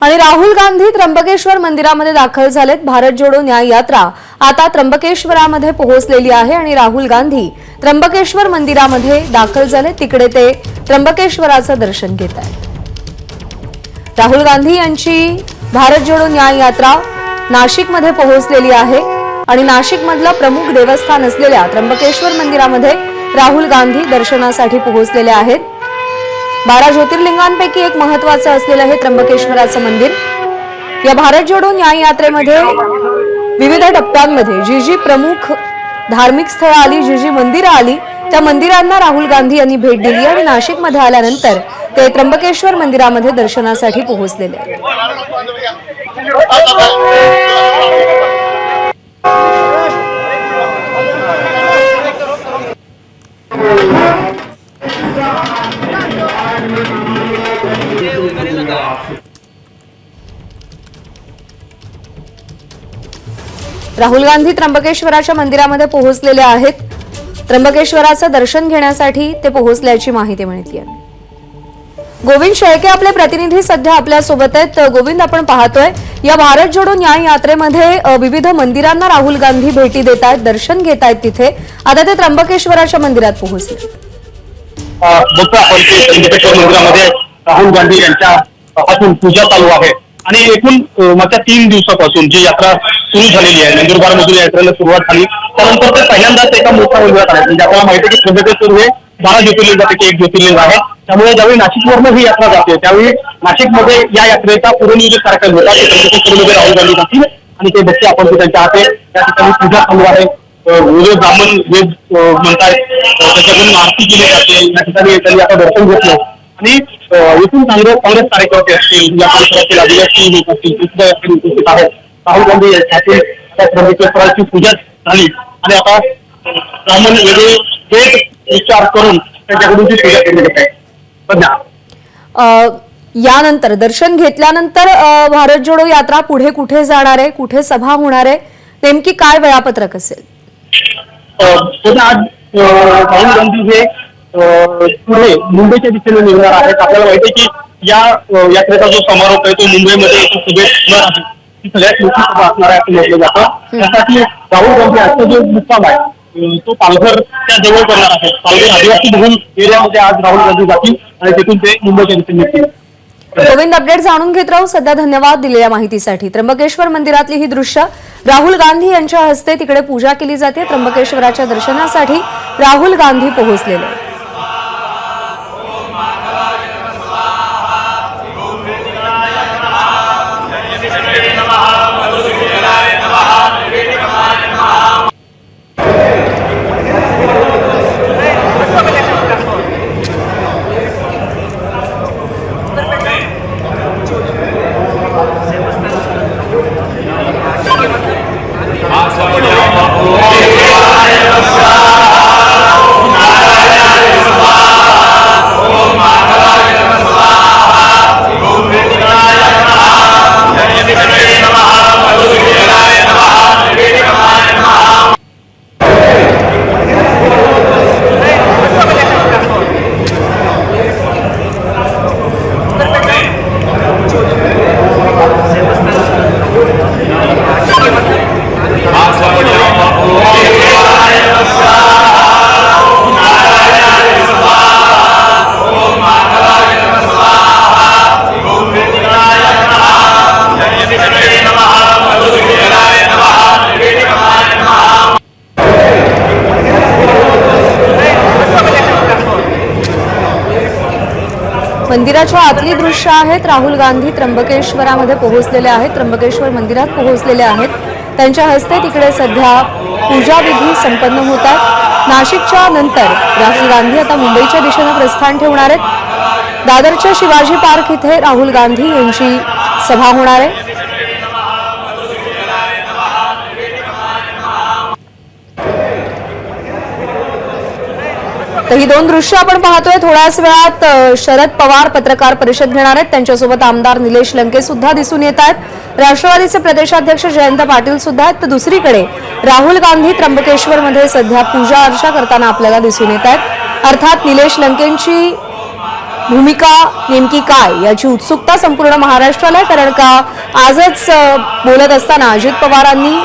आणि राहुल गांधी त्र्यंबकेश्वर मंदिरामध्ये दाखल झालेत। भारत जोडो न्याय यात्रा आता त्र्यंबकेश्वरामध्ये पोहोचलेली आहे आणि राहुल गांधी त्र्यंबकेश्वर मंदिरामध्ये दाखल झाले। तिकडे ते त्र्यंबकेश्वराचं दर्शन घेत आहेत। राहुल गांधी यांची भारत जोडो न्याय यात्रा नाशिकमध्ये पोहोचलेली आहे आणि नाशिकमधलं प्रमुख देवस्थान असलेल्या त्र्यंबकेश्वर मंदिरामध्ये राहुल गांधी दर्शनासाठी पोहोचलेले आहेत। 12 ज्योतिर्लिंगांपैकी एक महत्त्वाचं असलेलं हे त्र्यंबकेश्वराचं मंदिर। या भारत जोडो न्याय यात्रेमध्ये विविध टप्प्यांमध्ये जी प्रमुख धार्मिक स्थळं आली, जी मंदिरं आली, त्या मंदिरांना राहुल गांधी यांनी भेट दिली आणि नाशिकमध्ये आल्यानंतर ते त्र्यंबकेश्वर मंदिरामध्ये दर्शनासाठी पोहोचलेले आहेत। राहुल गांधी त्र्यंबकेश्वराच्या मंदिरामध्ये पोहोचलेले आहेत। त्र्यंबकेश्वराचं दर्शन घेण्यासाठी ते पोहोचल्याची माहिती मिळते। गोविंद शेळके आपले प्रतिनिधी सध्या आपल्या सोबत आहेत। गोविंद, आपण पाहतोय या भारत जोडो न्याय यात्रेमध्ये विविध मंदिरांना राहुल गांधी भेटी देत आहेत, दर्शन घेत आहेत। तिथे आता ते त्र्यंबकेश्वराच्या मंदिरात पोहोचले। त्र्यंबकेश्वर मंदिरामध्ये राहुल गांधी यांच्या पासून पूजा चालू आहे आणि एकूण मागच्या 3 दिवसापासून जी यात्रा सुरू झालेली आहे, नंदुरबार मधून यात्रेला सुरुवात झाली, त्यानंतर ते पहिल्यांदाच एका मोठ्या मंदिरात आहे। म्हणजे आपल्याला माहिती आहे की त्र्यंबकेश्वर हे 12 ज्योतिर्लिंगापैकी एक ज्योतिर्लिंग आहे। त्यामुळे ज्यावेळी नाशिकवरून ही यात्रा जाते त्यावेळी नाशिकमध्ये या यात्रेचा पूर्वनियोजित कार्यक्रम होता। त्र्यंबकेश्वरमध्ये राहुल गांधी जातील आणि ते बघते आपण त्यांच्या हाते त्या ठिकाणी पूजा चालू आहे। ब्राह्मण वेद म्हणतायत, त्याच्याकडून आरती केली जाते। या ठिकाणी त्यांनी आता दर्शन घेतलं आणि एकूण काँग्रेस कार्यकर्ते असतील, या परिसरातील आदिवासी लोक असतील, ते सुद्धा याकडे उपस्थित आहेत। राहुल गांधी यांच्यातील त्र्यंबकेश्वराची पूजा झाली आणि आता ब्राह्मण वेगळे वेद विचार करून त्यांच्याकडून ती पूजा केली जाते। यानंतर दर्शन घेतल्यानंतर भारत जोडो यात्रा पुढे कुठे जाणार आहे, कुठे सभा होणार आहे, नेमकी काय वेळापत्रक असेल? आज राहुल गांधी हे पुढे मुंबईच्या दिशेने निघणार आहेत। आपल्याला माहिती आहे की या यात्रेचा जो समारोप आहे तो मुंबईमध्ये एका सभेत होणार आहे। ही सगळ्यात मोठी सभा असणार आहे असं म्हटलं जातं। त्यासाठी राहुल गांधी आजचा जो मुक्काम आहे तो पालघरच्या जवळ करणार आहे। पालघर आदिवासी बहुल एरियामध्ये आज राहुल गांधी जातील आणि तिथून ते मुंबईच्या दिशेने निघतील। गोविंद, अपडेट जाणून घेत राहू। सध्या धन्यवाद दिलेल्या माहितीसाठी। त्र्यंबकेश्वर मंदिरातली ही दृश्य राहुल गांधी यांच्या हस्ते तिकडे पूजा केली जाते। त्र्यंबकेश्वराच्या दर्शनासाठी राहुल गांधी पोहोचलेले आहेत। मंदिराच्या आतली दृश्य आहेत। राहुल गांधी त्र्यंबकेश्वरामध्ये पोहोचलेले आहेत, त्र्यंबकेश्वर मंदिरात पोहोचलेले आहेत। त्यांच्या हस्ते तिकडे सध्या पूजा विधी संपन्न होत आहेत। नाशिकच्या नंतर राहुल गांधी आता मुंबईच्या दिशेने प्रस्थान ठेवणार आहेत। दादरच्या शिवाजी पार्क इथे राहुल गांधी यांची सभा होणार आहे। तर ही दोन दृश्य आपण पाहतोय। थोड्याच वेळात शरद पवार पत्रकार परिषद घेणार आहेत। त्यांच्यासोबत आमदार निलेश लंके सुद्धा दिसून येत आहेत। राष्ट्रवादीचे प्रदेशाध्यक्ष जयंत पाटील सुद्धा आहेत। तर दुसरीकडे राहुल गांधी त्र्यंबकेश्वरमध्ये सध्या पूजा अर्चा करताना आपल्याला दिसून येत आहेत। अर्थात निलेश लंकेंची भूमिका नेमकी काय याची उत्सुकता संपूर्ण महाराष्ट्राला आहे. कारण का आजच बोलत असताना अजित पवारांनी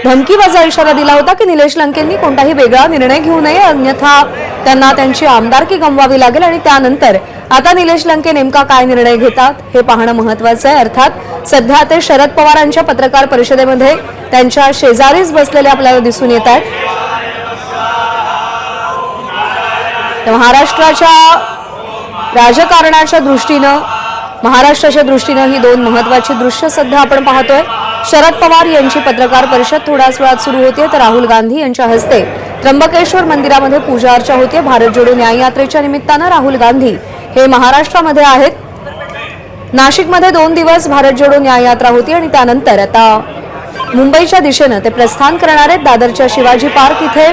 धमकीबाजा इशारा दिला होता की निलेश लंकेंनी कोणताही वेगळा निर्णय घेऊ नये, अन्यथा त्यांना त्यांची आमदारकी गमवावी लागेल. आणि त्यानंतर आता निलेश लंके नेमका काय निर्णय घेतात हे पाहणं महत्वाचं आहे. अर्थात सध्या ते शरद पवारांच्या पत्रकार परिषदेमध्ये त्यांच्या शेजारीच बसलेले आपल्याला दिसून येत आहेत. महाराष्ट्राच्या राजकारणाच्या दृष्टीनं, महाराष्ट्राच्या दृष्टीनं ही दोन महत्वाची दृश्य सध्या आपण पाहतोय. शरद पवार यांची पत्रकार परिषद थोड्याच वेळात सुरू होते, तर राहुल गांधी यांच्या हस्ते त्र्यंबकेश्वर मंदिरामध्ये पूजा अर्चा होते. भारत जोडो न्याय यात्रेच्या निमित्तानं राहुल गांधी हे महाराष्ट्रामध्ये आहेत. नाशिकमध्ये 2 दिवस भारत जोडो न्याय यात्रा होती आणि त्यानंतर आता मुंबईच्या दिशेनं ते प्रस्थान करणार आहेत. दादरच्या शिवाजी पार्क इथे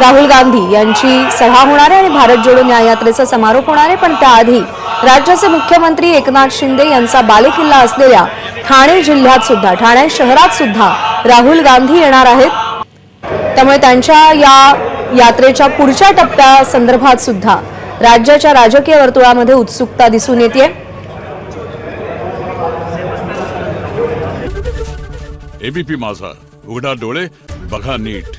राहुल गांधी यांची सभा होणार आहे आणि भारत जोडो न्याय यात्रेचा समारोप होणार आहे. पण त्याआधी राज्याचे मुख्यमंत्री एकनाथ शिंदे यांचा बालेकिल्ला असलेल्या ठाणे जिल्ह्यात सुद्धा, ठाणे शहरात सुद्धा राहुल गांधी येणार आहेत. त्यामुळे त्यांच्या या यात्रेच्या पुढच्या टप्प्यासंदर्भात सुद्धा राज्याच्या राजकीय वर्तुळामध्ये उत्सुकता दिसून येते. एबीपी माझा, उघडा डोळे बघा नीट.